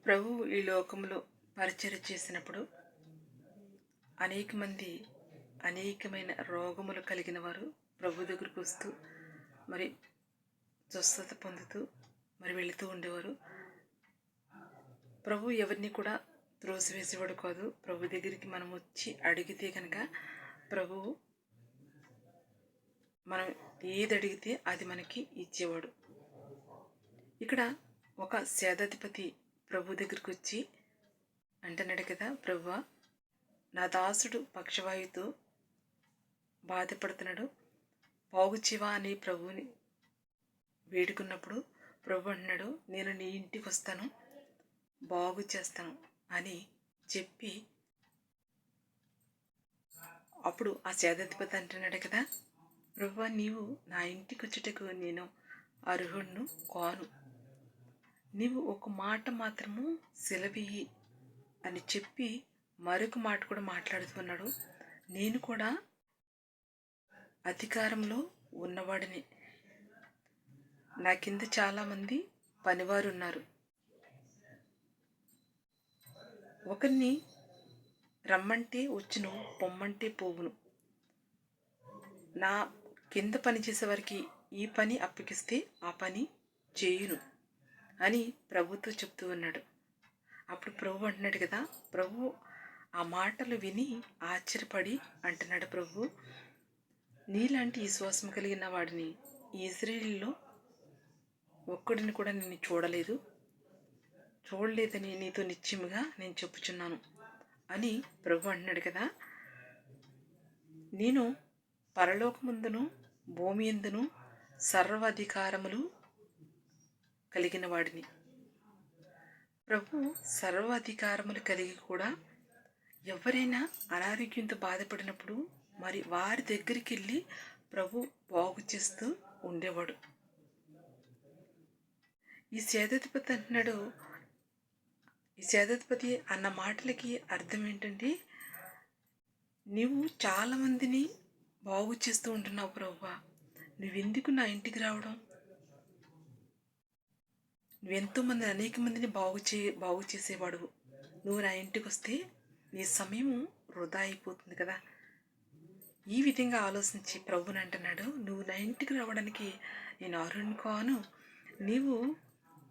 ప్రభువు ఈ లోకంలో పరిచర్య చేసినప్పుడు అనేక మంది అనేకమైన రోగములు కలిగిన వారు ప్రభు దగ్గరికి వస్తూ మరి స్వస్థత పొందుతూ మరి వెళుతూ ఉండేవారు. ప్రభు ఎవరిని కూడా త్రోసివేసేవాడు కాదు. ప్రభు దగ్గరికి మనం వచ్చి అడిగితే కనుక ప్రభువు మనం ఏది అడిగితే అది మనకి ఇచ్చేవాడు. ఇక్కడ ఒక సేనాధిపతి ప్రభు దగ్గరికి వచ్చి అంటున్నాడు కదా, ప్రభువా, నా దాసుడు పక్షవాయుతో బాధపడుతున్నాడు, బాగు చేయవా అని ప్రభువుని వేడుకున్నప్పుడు ప్రభు అంటున్నాడు, నేను నీ ఇంటికి వస్తాను, బాగు చేస్తాను అని చెప్పి అప్పుడు ఆ సేనాధిపతి అంటున్నాడు కదా, ప్రభువా, నీవు నా ఇంటికి వచ్చేటకు నేను అర్హుడును కాను, నీవు ఒక మాట మాత్రము సెలవియ్యి అని చెప్పి మరొక మాట కూడా మాట్లాడుతున్నాడు. నేను కూడా అధికారంలో ఉన్నవాడిని, నా కింద చాలామంది పనివారు ఉన్నారు. ఒకరిని రమ్మంటే వచ్చును, పొమ్మంటే పోవును. నా కింద పని చేసేవారికి ఈ పని అప్పగిస్తే ఆ పని చేయును అని ప్రభుతో చెప్తూ ఉన్నాడు. అప్పుడు ప్రభు అంటున్నాడు కదా, ప్రభు ఆ మాటలు విని ఆశ్చర్యపడి అంటున్నాడు, ప్రభు, నీలాంటి విశ్వాసం కలిగిన వాడిని ఇజ్రాయేలులో ఒక్కడిని కూడా నేను చూడలేదని నీతో నిశ్చయముగా నేను చెప్పుచున్నాను అని ప్రభు అంటున్నాడు కదా. నేను పరలోకమందును భూమి యందును సర్వాధికారములు కలిగిన వాడిని. ప్రభు సర్వాధికారములు కలిగి కూడా ఎవరైనా అనారోగ్యంతో బాధపడినప్పుడు మరి వారి దగ్గరికి వెళ్ళి ప్రభు బాగు చేస్తూ ఉండేవాడు. ఈ సేనాధిపతి అంటున్నాడు, ఈ సేనాధిపతి అన్న మాటలకి అర్థం ఏంటంటే, నీవు చాలామందిని బాగు చేస్తూ ఉంటున్నావు ప్రభువా, నువ్వెందుకు నా ఇంటికి రావడం? నువ్వెంతోమంది అనేక మందిని బాగు చేసేవాడు, నువ్వు నా ఇంటికి వస్తే నీ సమయం వృధా అయిపోతుంది కదా. ఈ విధంగా ఆలోచించి ప్రభుని అంటున్నాడు, నువ్వు నా ఇంటికి రావడానికి నేను అర్హుడిని కాను, నీవు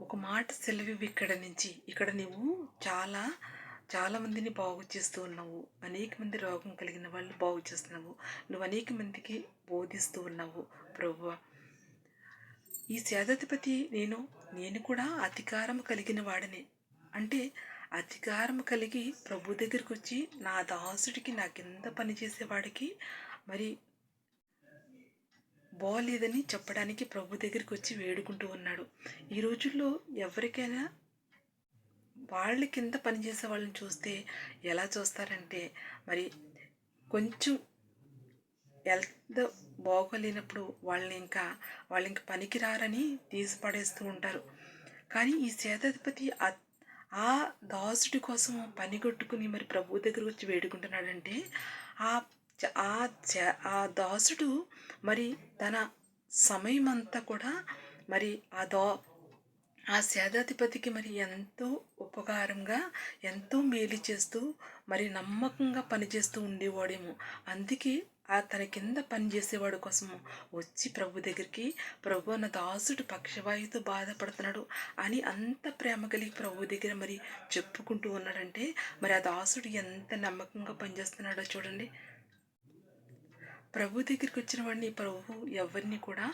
ఒక మాట సెలవు ఇక్కడ నువ్వు చాలామందిని బాగు చేస్తూ ఉన్నావు, అనేక మంది రోగం కలిగిన వాళ్ళు బాగు చేస్తున్నావు, నువ్వు అనేక మందికి బోధిస్తూ ఉన్నావు ప్రభువా. ఈ సేనాధిపతి నేను కూడా అధికారం కలిగిన వాడిని అంటే, అధికారం కలిగి ప్రభు దగ్గరికి వచ్చి నా దాసుడికి నా కింద పనిచేసేవాడికి మరి బాగోలేదని చెప్పడానికి ప్రభు దగ్గరికి వచ్చి వేడుకుంటూ ఉన్నాడు. ఈ రోజుల్లో ఎవరికైనా వాళ్ళ కింద పనిచేసే వాళ్ళని చూస్తే ఎలా చూస్తారంటే, మరి కొంచెం హెల్త్ బాగోలేనప్పుడు వాళ్ళని ఇంకా పనికిరారని తీసి పడేస్తూ ఉంటారు. కానీ ఈ సేనాధిపతి ఆ దాసుడి కోసం పని కొట్టుకుని మరి ప్రభు దగ్గర వచ్చి వేడుకుంటున్నాడంటే, ఆ దాసుడు మరి తన సమయం అంతా కూడా మరి ఆ సేనాధిపతికి మరి ఎంతో ఉపకారంగా ఎంతో మేలు చేస్తూ మరి నమ్మకంగా పనిచేస్తూ ఉండేవాడేమో. అందుకే తన కింద పనిచేసేవాడు కోసము వచ్చి ప్రభు దగ్గరికి, ప్రభు అన్న దాసుడు పక్షవాయువుతో బాధపడుతున్నాడు అని అంత ప్రేమ కలిగి ప్రభు దగ్గర మరి చెప్పుకుంటూ ఉన్నాడంటే, మరి ఆ దాసుడు ఎంత నమ్మకంగా పనిచేస్తున్నాడో చూడండి. ప్రభు దగ్గరికి వచ్చిన వాడిని ప్రభు ఎవరిని కూడా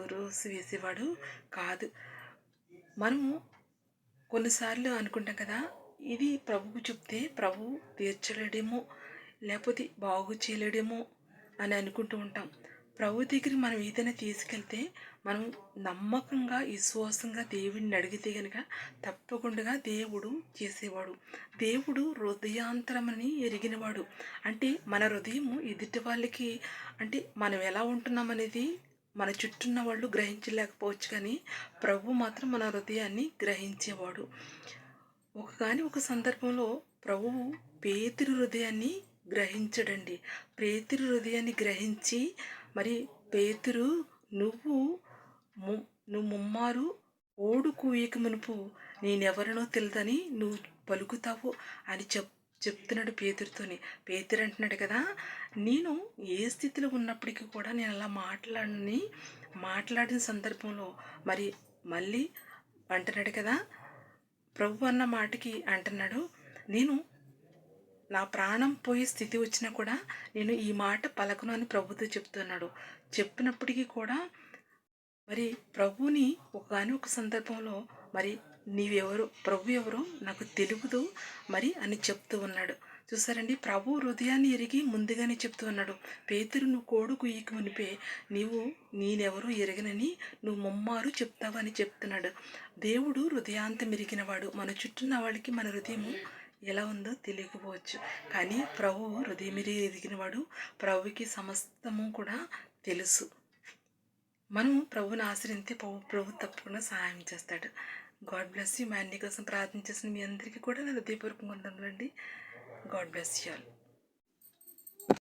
త్రోసివేసేవాడు కాదు. మనము కొన్నిసార్లు అనుకుంటాం కదా, ఇది ప్రభువు చెప్తే ప్రభు తీర్చలేడేమో, లేకపోతే బాగు చేయలేడేమో అని అనుకుంటూ ఉంటాం. ప్రభు దగ్గరికి మనం ఏదైనా తీసుకెళ్తే మనం నమ్మకంగా విశ్వాసంగా దేవుడిని అడిగితే కనుక తప్పకుండా దేవుడు చేసేవాడు. దేవుడు హృదయాంతరమని ఎరిగినవాడు. అంటే మన హృదయము ఎదుటి వాళ్ళకి అంటే మనం ఎలా ఉంటున్నామనేది మన చుట్టూన్న వాళ్ళు గ్రహించలేకపోవచ్చు, కానీ ప్రభు మాత్రం మన హృదయాన్ని గ్రహించేవాడు. ఒక సందర్భంలో ప్రభువు పేతురు హృదయాన్ని గ్రహించడండి. పేతురు హృదయాన్ని గ్రహించి మరి పేతురు నువ్వు ముమ్మారు ఓడు కూయక మునుపు నేనెవరినో తెలియదని నువ్వు పలుకుతావు అని చెప్తున్నాడు పేతురుతోని. పేతురు అంటున్నాడు కదా, నేను ఏ స్థితిలో ఉన్నప్పటికీ కూడా నేను అలా మాట్లాడిన సందర్భంలో మరి మళ్ళీ అంటున్నాడు కదా, ప్రభు అన్న మాటకి అంటున్నాడు, నేను నా ప్రాణం పోయే స్థితి వచ్చినా కూడా నేను ఈ మాట పలకను అని ప్రభుతో చెప్తున్నాడు. చెప్పినప్పటికీ కూడా మరి ప్రభుని ఒకానొక సందర్భంలో మరి నీవెవరు, ప్రభు ఎవరో నాకు తెలియదు మరి అని చెప్తూ ఉన్నాడు. చూసారండి, ప్రభు హృదయాన్ని ఎరిగి ముందుగానే చెప్తూ ఉన్నాడు. పేతురు, నువ్వు కోడుకు ఈక మునిపే నేనెవరో ఎరగనని నువ్వు ముమ్మారు చెప్తావు అని చెప్తున్నాడు. దేవుడు హృదయాంతం ఎరిగినవాడు. మన చుట్టూన్న వాళ్ళకి మన హృదయము ఎలా ఉందో తెలియకపోవచ్చు, కానీ ప్రభు హృదయం ఎరిగినవాడు. ప్రభుకి సమస్తము కూడా తెలుసు. మనం ప్రభుని ఆశ్రయిస్తే ప్రభు తప్పకుండా సహాయం చేస్తాడు. God bless you. మా అన్ని కోసం ప్రార్థన చేసిన మీ అందరికీ కూడా నా హృదయపూర్వకంగా వందనాలండి. God bless you all.